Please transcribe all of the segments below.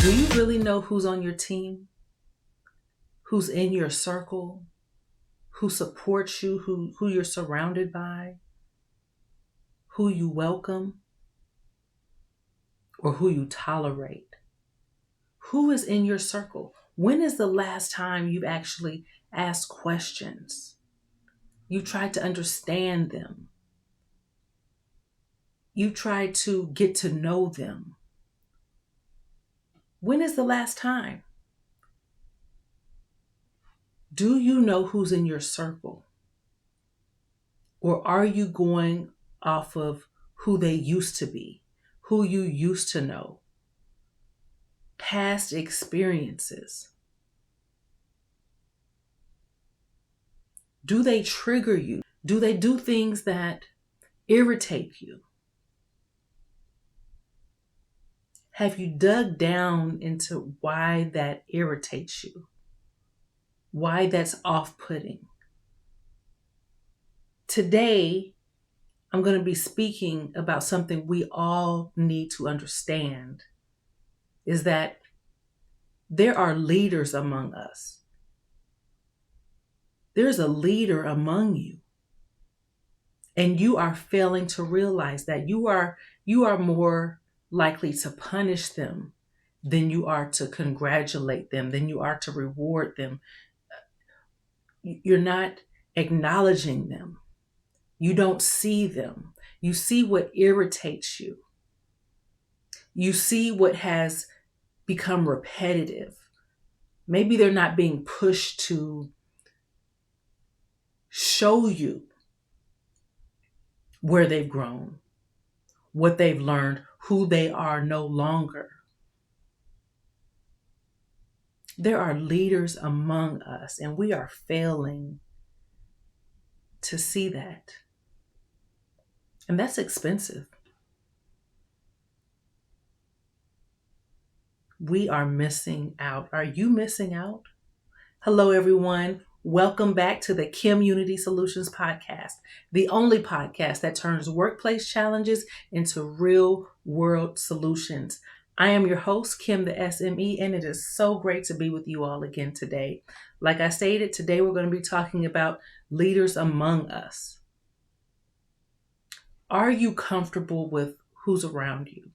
Do you really know who's on your team? Who's in your circle? Who supports you? Who you're surrounded by? Who you welcome? Or who you tolerate? Who is in your circle? When is the last time you've actually asked questions? You tried to understand them. You tried to get to know them. When is the last time? Do you know who's in your circle? Or are you going off of who they used to be, who you used to know, past experiences? Do they trigger you? Do they do things that irritate you? Have you dug down into why that irritates you? Why that's off-putting? Today, I'm going to be speaking about something we all need to understand, is that there are leaders among us. There's a leader among you. And you are failing to realize that you are more likely to punish them than you are to congratulate them, than you are to reward them. You're not acknowledging them. You don't see them. You see what irritates you. You see what has become repetitive. Maybe they're not being pushed to show you where they've grown, what they've learned, who they are no longer. There are leaders among us, and we are failing to see that. And that's expensive. We are missing out. Are you missing out? Hello, everyone. Welcome back to the KimUnity Soulutions podcast, the only podcast that turns workplace challenges into real world solutions. I am your host, Kim the SME, and it is so great to be with you all again today. Like I stated, today we're going to be talking about leaders among us. Are you comfortable with who's around you?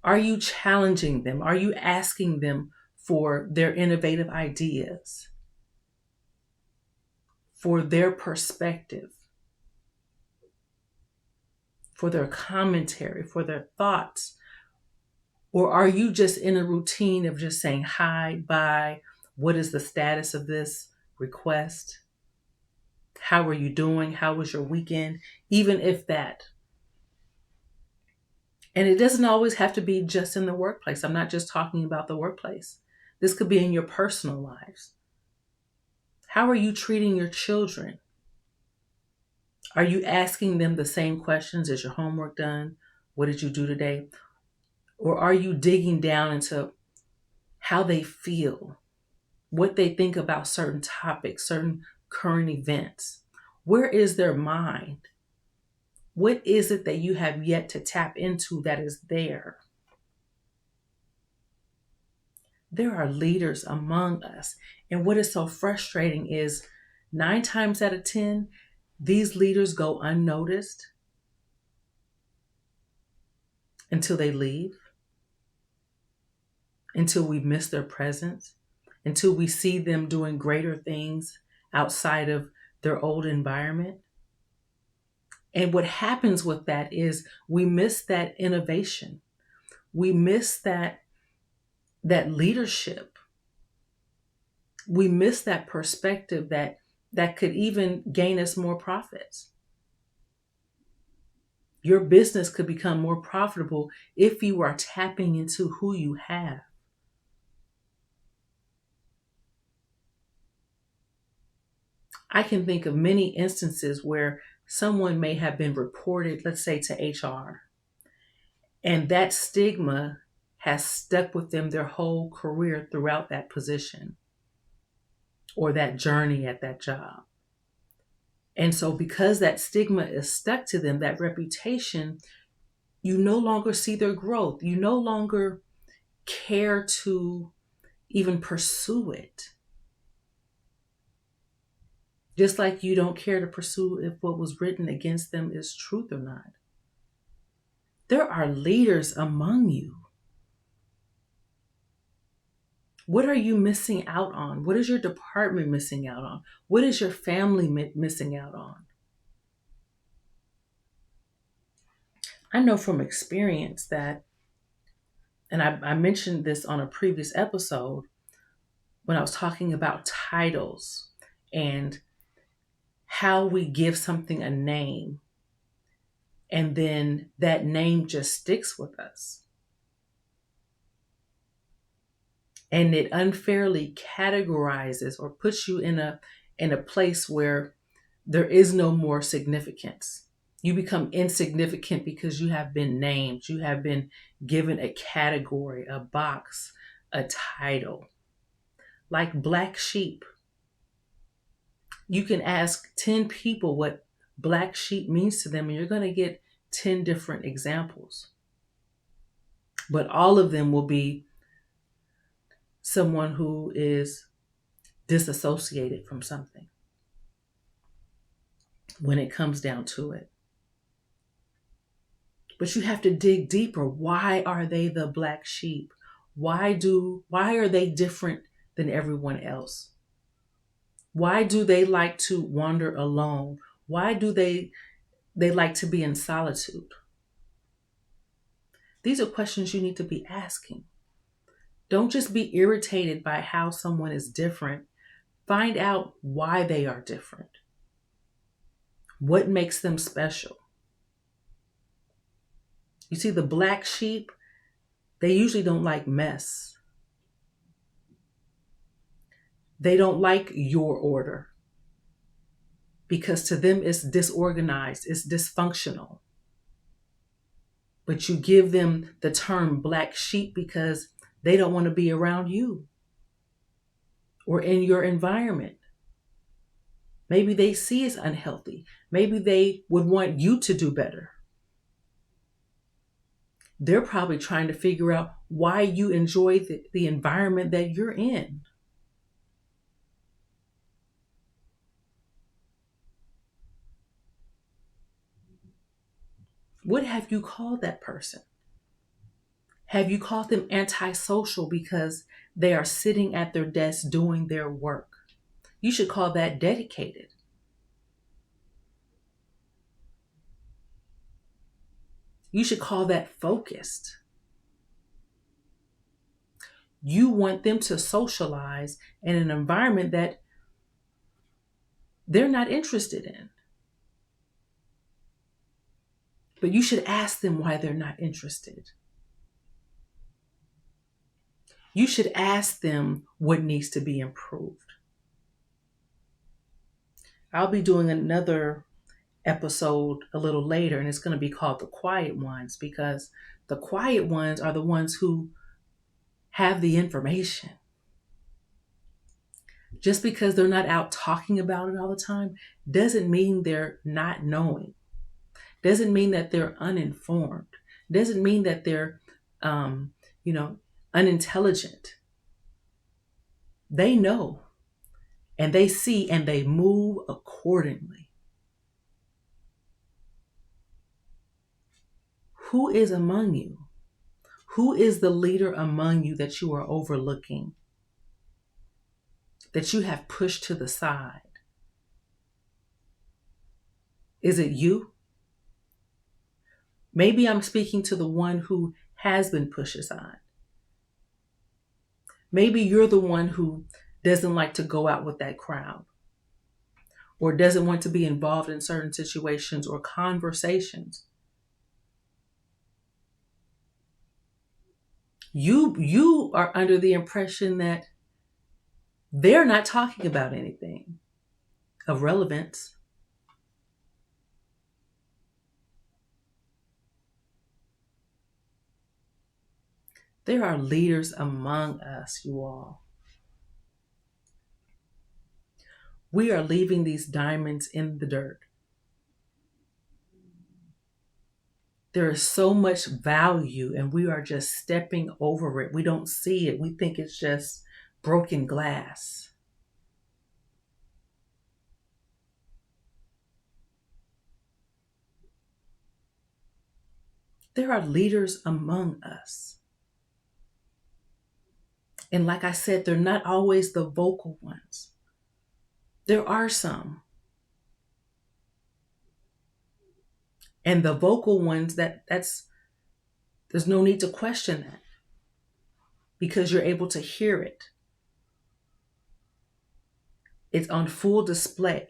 Are you challenging them? Are you asking them for their innovative ideas, for their perspective, for their commentary, for their thoughts? Or are you just in a routine of just saying hi, bye, what is the status of this request? How are you doing? How was your weekend? Even if that. And it doesn't always have to be just in the workplace. I'm not just talking about the workplace. This could be in your personal lives. How are you treating your children? Are you asking them the same questions? Is your homework done? What did you do today? Or are you digging down into how they feel, what they think about certain topics, certain current events? Where is their mind? What is it that you have yet to tap into that is there? There are leaders among us. And what is so frustrating is 9 times out of 10, these leaders go unnoticed until they leave, until we miss their presence, until we see them doing greater things outside of their old environment. And what happens with that is we miss that innovation. We miss that leadership. We miss that perspective that could even gain us more profits. Your business could become more profitable if you are tapping into who you have. I can think of many instances where someone may have been reported, let's say, to HR, and that stigma has stuck with them their whole career throughout that position or that journey at that job. And so because that stigma is stuck to them, that reputation, you no longer see their growth. You no longer care to even pursue it. Just like you don't care to pursue if what was written against them is truth or not. There are leaders among you. What are you missing out on? What is your department missing out on? What is your family missing out on? I know from experience that, and I mentioned this on a previous episode when I was talking about titles and how we give something a name, and then that name just sticks with us. And it unfairly categorizes or puts you in a place where there is no more significance. You become insignificant because you have been named. You have been given a category, a box, a title. Like black sheep. You can ask 10 people what black sheep means to them, and you're going to get 10 different examples. But all of them will be someone who is disassociated from something when it comes down to it. But you have to dig deeper. Why are they the black sheep? Why are they different than everyone else? Why do they like to wander alone? Why do they like to be in solitude? These are questions you need to be asking. Don't just be irritated by how someone is different. Find out why they are different. What makes them special? You see, the black sheep, they usually don't like mess. They don't like your order because to them it's disorganized, it's dysfunctional. But you give them the term black sheep because they don't want to be around you or in your environment. Maybe they see it's unhealthy. Maybe they would want you to do better. They're probably trying to figure out why you enjoy the environment that you're in. What have you called that person? Have you called them antisocial because they are sitting at their desk doing their work? You should call that dedicated. You should call that focused. You want them to socialize in an environment that they're not interested in. But you should ask them why they're not interested. You should ask them what needs to be improved. I'll be doing another episode a little later, and it's going to be called The Quiet Ones, because the quiet ones are the ones who have the information. Just because they're not out talking about it all the time doesn't mean they're not knowing. Doesn't mean that they're uninformed. Doesn't mean that they're, unintelligent. They know, and they see, and they move accordingly. Who is among you? Who is the leader among you that you are overlooking, that you have pushed to the side? Is it you? Maybe I'm speaking to the one who has been pushed aside. Maybe you're the one who doesn't like to go out with that crowd or doesn't want to be involved in certain situations or conversations. You are under the impression that they're not talking about anything of relevance. There are leaders among us, you all. We are leaving these diamonds in the dirt. There is so much value, and we are just stepping over it. We don't see it. We think it's just broken glass. There are leaders among us. And like I said, they're not always the vocal ones. There are some. And the vocal ones, that's there's no need to question that because you're able to hear it. It's on full display.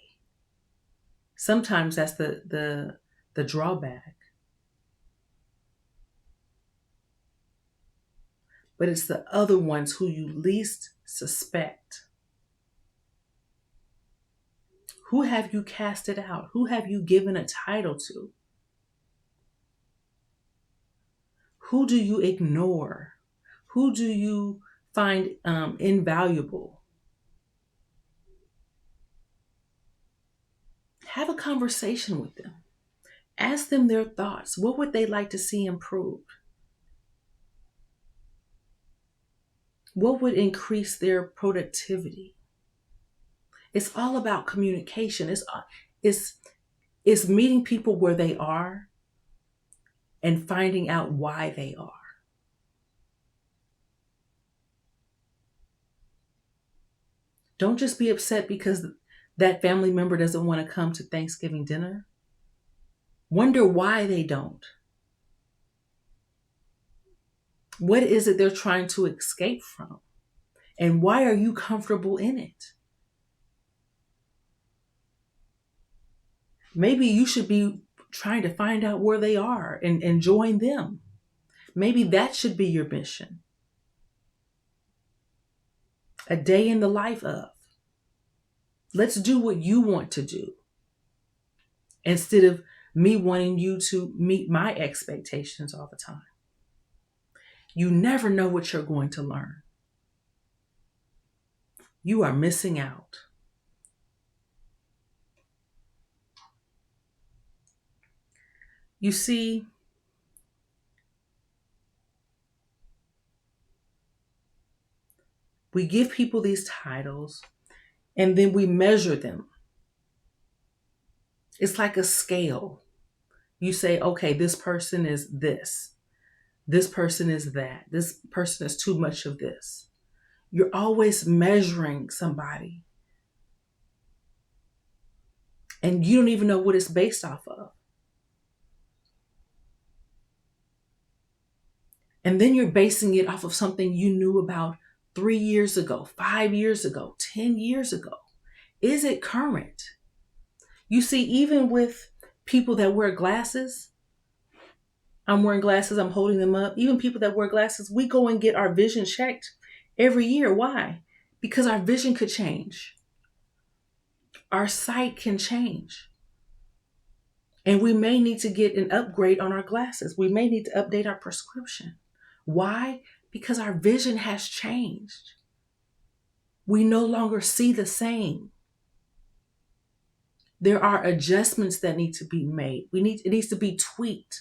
Sometimes that's the drawback. But it's the other ones who you least suspect. Who have you casted out? Who have you given a title to? Who do you ignore? Who do you find invaluable? Have a conversation with them. Ask them their thoughts. What would they like to see improved? What would increase their productivity? It's all about communication. It's meeting people where they are and finding out why they are. Don't just be upset because that family member doesn't want to come to Thanksgiving dinner. Wonder why they don't. What is it they're trying to escape from? And why are you comfortable in it? Maybe you should be trying to find out where they are and join them. Maybe that should be your mission. A day in the life of. Let's do what you want to do instead of me wanting you to meet my expectations all the time. You never know what you're going to learn. You are missing out. You see, we give people these titles and then we measure them. It's like a scale. You say, okay, this person is this. This person is that. This person is too much of this. You're always measuring somebody. And you don't even know what it's based off of. And then you're basing it off of something you knew about 3 years ago, 5 years ago, 10 years ago. Is it current? You see, even with people that wear glasses, I'm wearing glasses, I'm holding them up. Even people that wear glasses, we go and get our vision checked every year. Why? Because our vision could change. Our sight can change. And we may need to get an upgrade on our glasses. We may need to update our prescription. Why? Because our vision has changed. We no longer see the same. There are adjustments that need to be made. It needs to be tweaked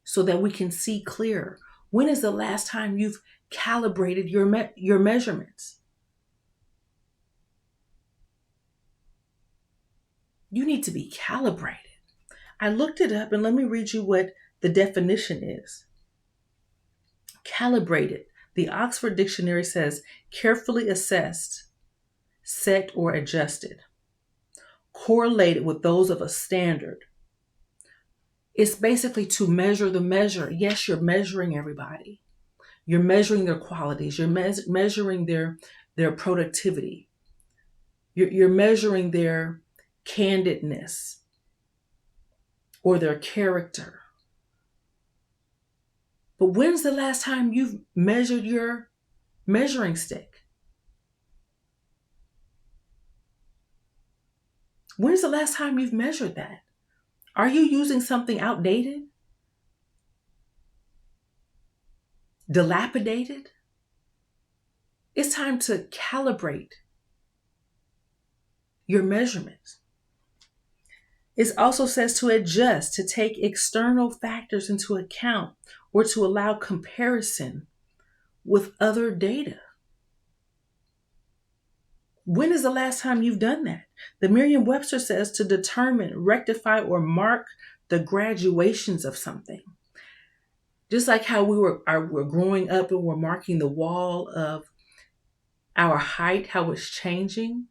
so that we can see clearer. When is the last time you've calibrated your measurements? You need to be calibrated. I looked it up and let me read you what the definition is. Calibrated. The Oxford Dictionary says carefully assessed, set or adjusted, correlated with those of a standard. It's basically to measure the measure. Yes, you're measuring everybody. You're measuring their qualities. You're measuring their productivity. You're measuring their candidness or their character. But when's the last time you've measured your measuring stick? When's the last time you've measured that? Are you using something outdated? Dilapidated? It's time to calibrate your measurements. It also says to adjust, to take external factors into account, or to allow comparison with other data. When is the last time you've done that? The Merriam-Webster says to determine, rectify, or mark the graduations of something. Just like how we're growing up and we're marking the wall of our height, how it's changing.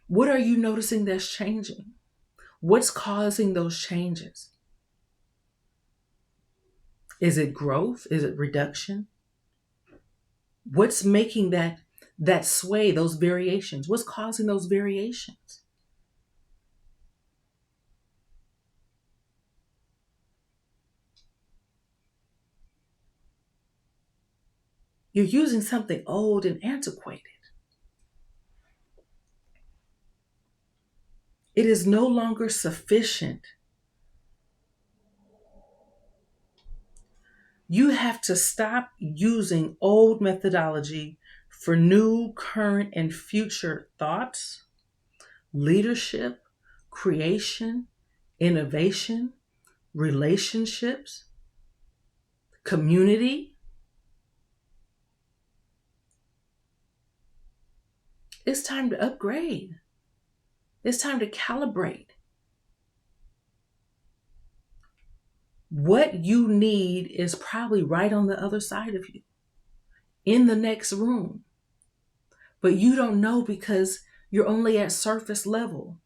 What are you noticing that's changing? What's causing those changes? Is it growth? Is it reduction? What's making that sway, those variations? What's causing those variations? You're using something old and antiquated. It is no longer sufficient. You have to stop using old methodology for new, current, and future thoughts, leadership, creation, innovation, relationships, community. It's time to upgrade. It's time to calibrate. What you need is probably right on the other side of you, in the next room. But you don't know because you're only at surface level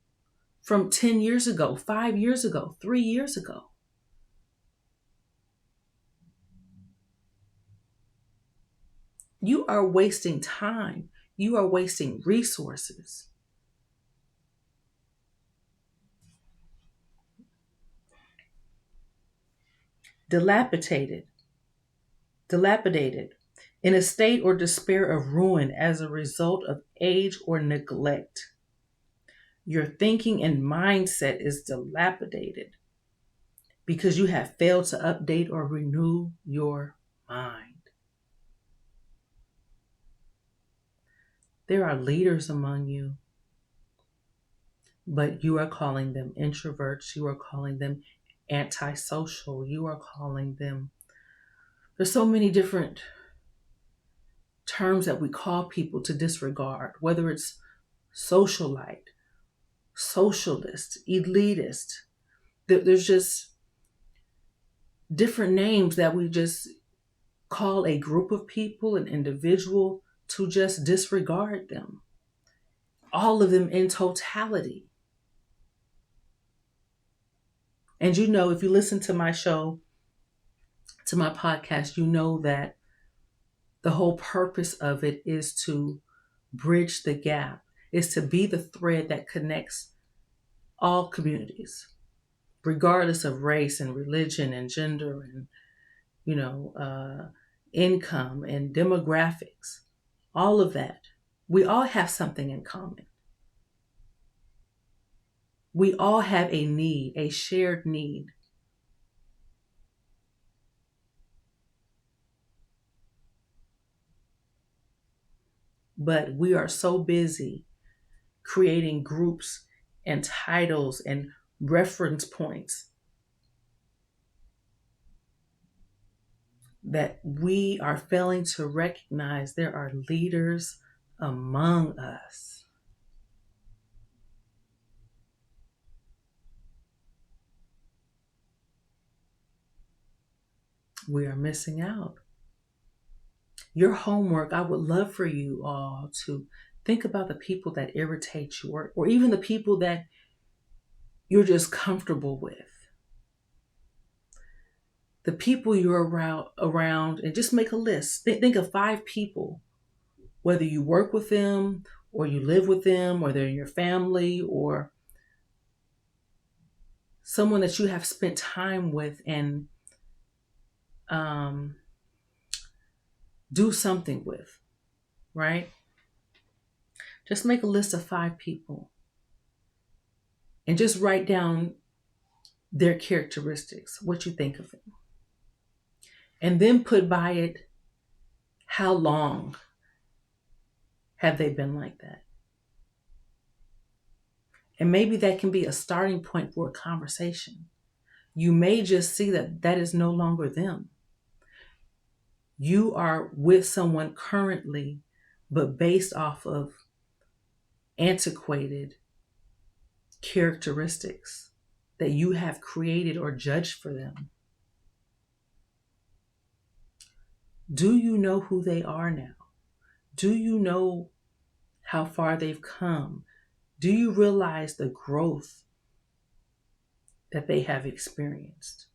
from 10 years ago, 5 years ago, 3 years ago. You are wasting time. You are wasting resources. Dilapidated, dilapidated, in a state or despair of ruin as a result of age or neglect. Your thinking and mindset is dilapidated because you have failed to update or renew your mind. There are leaders among you, but you are calling them introverts. You are calling them antisocial. You are calling them, there's so many different terms that we call people to disregard, whether it's socialite, socialist, elitist. There's just different names that we just call a group of people, an individual, to just disregard them. All of them in totality. And you know, if you listen to my show, to my podcast, you know that the whole purpose of it is to bridge the gap, is to be the thread that connects all communities, regardless of race and religion and gender and, income and demographics, all of that. We all have something in common. We all have a need, a shared need. But we are so busy creating groups and titles and reference points that we are failing to recognize there are leaders among us. We are missing out. Your homework, I would love for you all to think about the people that irritate you, or even the people that you're just comfortable with. The people you're around, and just make a list. Think of 5 people, whether you work with them or you live with them or they're in your family or someone that you have spent time with, and do something with, right? Just make a list of 5 people and just write down their characteristics, what you think of them. And then put by it, how long have they been like that? And maybe that can be a starting point for a conversation. You may just see that that is no longer them. You are with someone currently, but based off of antiquated characteristics that you have created or judged for them. Do you know who they are now? Do you know how far they've come? Do you realize the growth that they have experienced?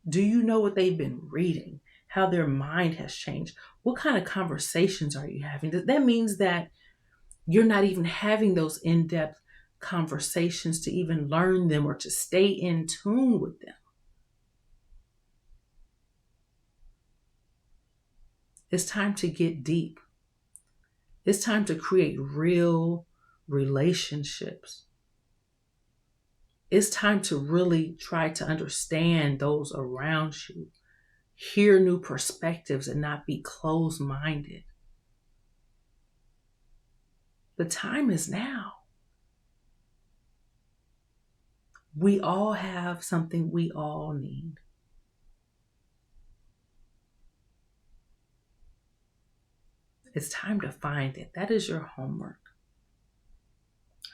Do you know what they've been reading? How their mind has changed? What kind of conversations are you having? That means that you're not even having those in-depth conversations to even learn them or to stay in tune with them. It's time to get deep. It's time to create real relationships. It's time to really try to understand those around you, hear new perspectives, and not be closed-minded. The time is now. We all have something we all need. It's time to find it. That is your homework.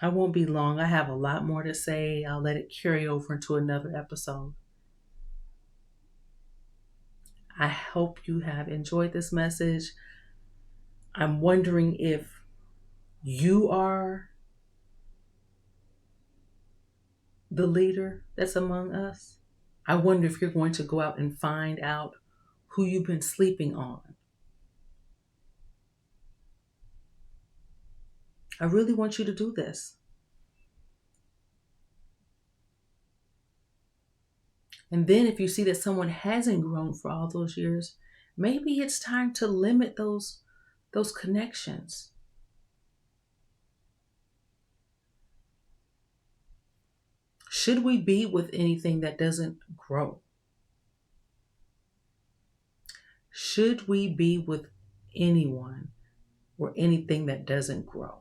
I won't be long. I have a lot more to say. I'll let it carry over into another episode. I hope you have enjoyed this message. I'm wondering if you are the leader that's among us. I wonder if you're going to go out and find out who you've been sleeping on. I really want you to do this. And then if you see that someone hasn't grown for all those years, maybe it's time to limit those connections. Should we be with anything that doesn't grow? Should we be with anyone or anything that doesn't grow?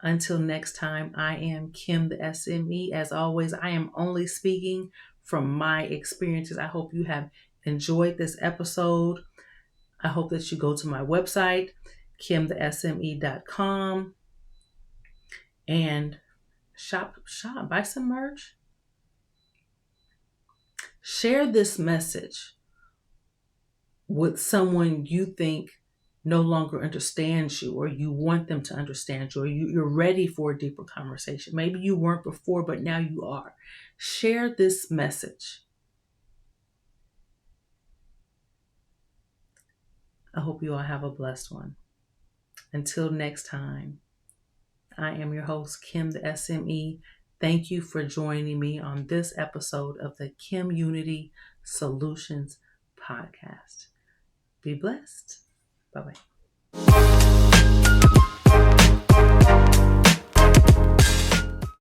Until next time, I am Kim the SME. As always, I am only speaking from my experiences. I hope you have enjoyed this episode. I hope that you go to my website, kimthesme.com, and shop, buy some merch. Share this message with someone you think no longer understands you, or you want them to understand you, or you're ready for a deeper conversation. Maybe you weren't before, but now you are. Share this message. I hope you all have a blessed one. Until next time, I am your host, Kim the SME. Thank you for joining me on this episode of the KimUnity Soulutions podcast. Be blessed. Bye-bye.